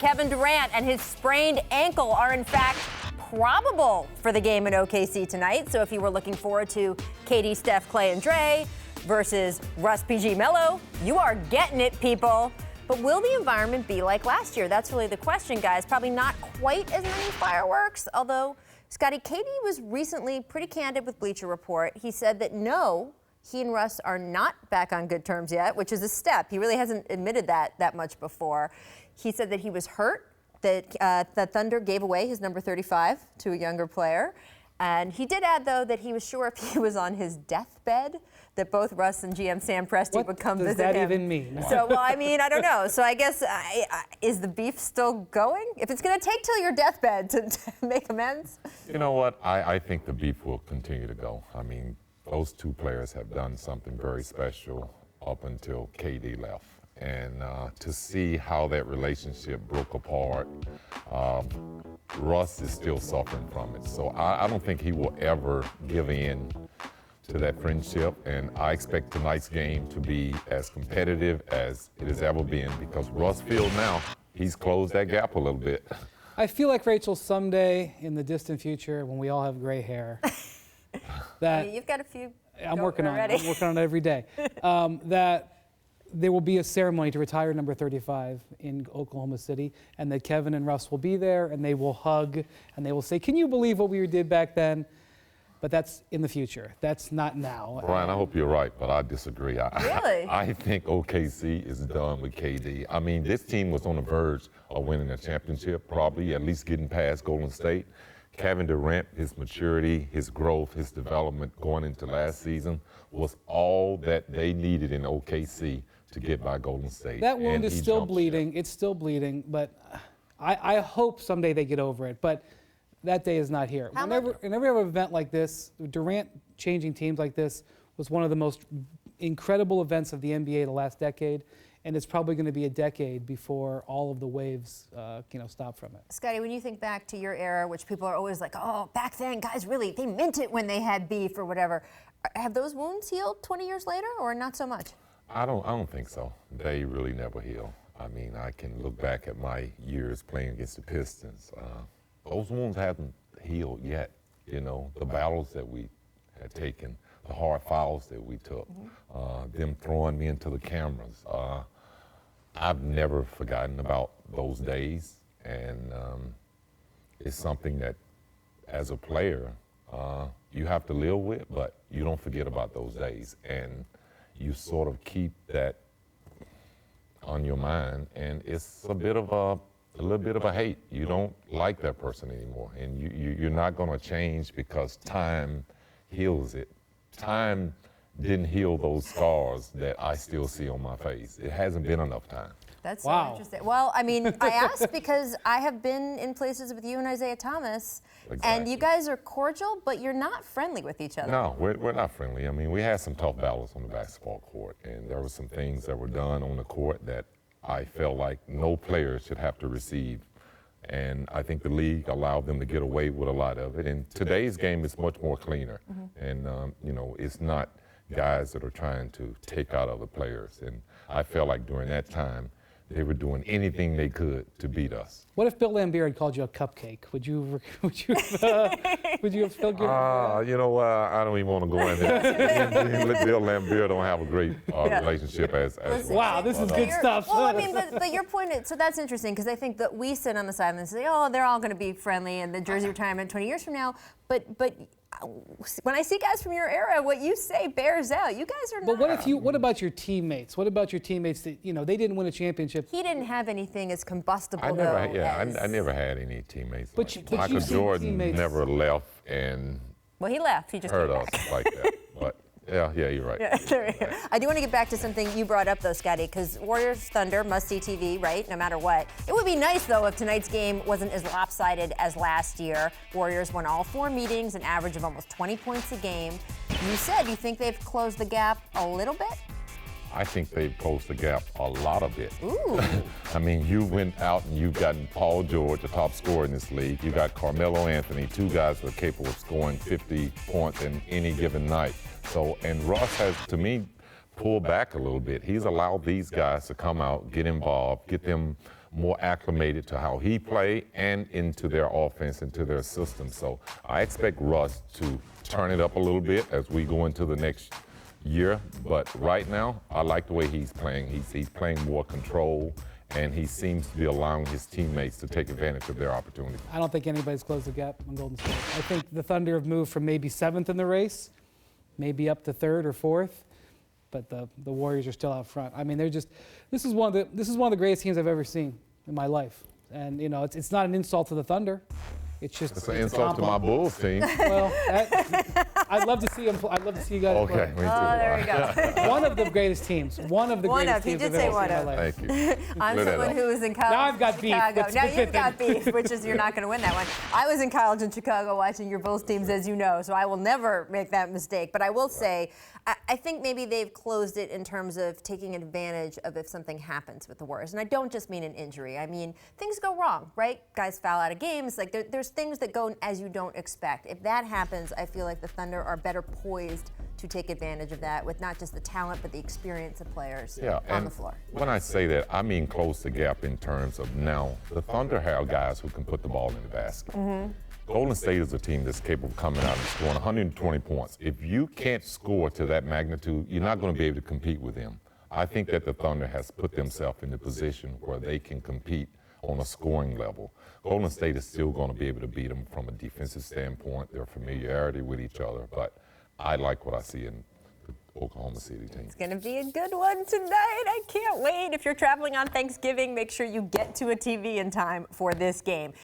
Kevin Durant and his sprained ankle are in fact probable for the game in OKC tonight. So if you were looking forward to KD, Steph, Clay, and Dre versus Russ, PG, Melo, you are getting it, people. But will the environment be like last year? That's really the question, guys. Probably not quite as many fireworks, although Scotty, KD was recently pretty candid with Bleacher Report. He said that no, he and Russ are not back on good terms yet, which is a step. He really hasn't admitted that much before. He said that he was hurt, that Thunder gave away his number 35 to a younger player. And he did add, though, that he was sure if he was on his deathbed, that both Russ and GM Sam Presti would come visit him. What does that even mean? So, well, I mean, I don't know. So I guess, is the beef still going? If it's going to take till your deathbed to make amends? You know what? I think the beef will continue to go. I mean, those two players have done something very special up until KD left. And to see how that relationship broke apart, Russ is still suffering from it. So I don't think he will ever give in to that friendship. And I expect tonight's game to be as competitive as it has ever been because Russ feels now he's closed that gap a little bit. I feel like, Rachel, someday in the distant future when we all have gray hair, that I mean, you've got a few. I'm working on it. I'm working on it every day. That there will be a ceremony to retire number 35 in Oklahoma City, and that Kevin and Russ will be there, and they will hug, and they will say, "Can you believe what we did back then?" But that's in the future. That's not now. Brian, I hope you're right, but I disagree. Really? I think OKC is done with KD. I mean, this team was on the verge of winning a championship, probably at least getting past Golden State. Kevin Durant, his maturity, his growth, his development going into last season was all that they needed in OKC to get by Golden State. That wound is still bleeding. It's still bleeding, but I hope someday they get over it. But that day is not here. Whenever you have an event like this, Durant changing teams like this was one of the most incredible events of the NBA the last decade, and it's probably going to be a decade before all of the waves, stop from it. Scotty, when you think back to your era, which people are always like, oh, back then, guys, really, they meant it when they had beef or whatever. Have those wounds healed 20 years later, or not so much? I don't think so. They really never heal. I mean, I can look back at my years playing against the Pistons. Those wounds haven't healed yet. You know, the battles that we had taken, the hard fouls that we took, them throwing me into the cameras. I've never forgotten about those days, and it's something that, as a player, you have to live with, but you don't forget about those days, and you sort of keep that on your mind, and it's a little bit of a hate. You don't like that person anymore, and you're not going to change because time heals it. Time didn't heal those scars that I still see on my face. It hasn't been enough time. That's so interesting. Well, I mean, I asked because I have been in places with you and Isaiah Thomas, and you guys are cordial, but you're not friendly with each other. No, we're not friendly. I mean, we had some tough battles on the basketball court, and there were some things that were done on the court that I felt like no player should have to receive. And I think the league allowed them to get away with a lot of it. And today's game is much more cleaner. And, it's not guys that are trying to take out other players. And I felt like during that time, they were doing anything they could to beat us. What if Bill Laimbeer had called you a cupcake? Would you have felt good? I don't even want to go in there. Bill Laimbeer don't have a great relationship as wow, this is good stuff. Well, I mean, but your point is, so that's interesting because I think that we sit on the sideline and say, oh, they're all going to be friendly and the jersey retirement 20 years from now. But when I see guys from your era, what you say bears out. You guys are not. But what about your teammates? What about your teammates that, they didn't win a championship? He didn't have anything as combustible, I never had any teammates. But Michael Jordan never left and he left. He just hurt us like that. But yeah, you're right. Yeah, I do want to get back to something you brought up, though, Scotty, because Warriors Thunder must-see TV, right, no matter what. It would be nice, though, if tonight's game wasn't as lopsided as last year. Warriors won all 4 meetings, an average of almost 20 points a game. You said you think they've closed the gap a little bit? I think they've closed the gap a lot of it. Ooh. I mean, you went out and you've gotten Paul George, the top scorer in this league. You got Carmelo Anthony, 2 guys that are capable of scoring 50 points in any given night. So, and Russ has, to me, pulled back a little bit. He's allowed these guys to come out, get involved, get them more acclimated to how he played and into their offense, into their system. So I expect Russ to turn it up a little bit as we go into the next year. But right now, I like the way he's playing. He's playing more control, and he seems to be allowing his teammates to take advantage of their opportunities. I don't think anybody's closed the gap on Golden State. I think the Thunder have moved from maybe 7th in the race, maybe up to 3rd or 4th, but the Warriors are still out front. I mean, this is one of the greatest teams I've ever seen in my life. And, you know, it's not an insult to the Thunder. It's just It's an insult to my Bulls team. Well, I'd love to see him. I'd love to see you guys play. Okay, me too. Oh, there we go. One of the greatest teams. One of the greatest teams I've ever seen in my life. Thank you. I'm Clear that someone up. who was in college Now I've got in beef. Chicago. Let's Now fit you've got in. beef, which is you're not going to win that one. I was in college in Chicago watching your Bulls teams, as you know, so I will never make that mistake. But I will say, I think maybe they've closed it in terms of taking advantage of if something happens with the Warriors. And I don't just mean an injury. I mean, things go wrong, right? Guys foul out of games. Like there's things that go as you don't expect. If that happens, I feel like the Thunder are better poised to take advantage of that with not just the talent, but the experience of players on the floor. When I say that, I mean close the gap in terms of now the Thunder have guys who can put the ball in the basket. Golden State is a team that's capable of coming out and scoring 120 points. If you can't score to that magnitude, you're not going to be able to compete with them. I think that the Thunder has put themselves in a position where they can compete on a scoring level. Golden State is still going to be able to beat them from a defensive standpoint, their familiarity with each other, but I like what I see in the Oklahoma City team. It's going to be a good one tonight. I can't wait. If you're traveling on Thanksgiving, make sure you get to a TV in time for this game.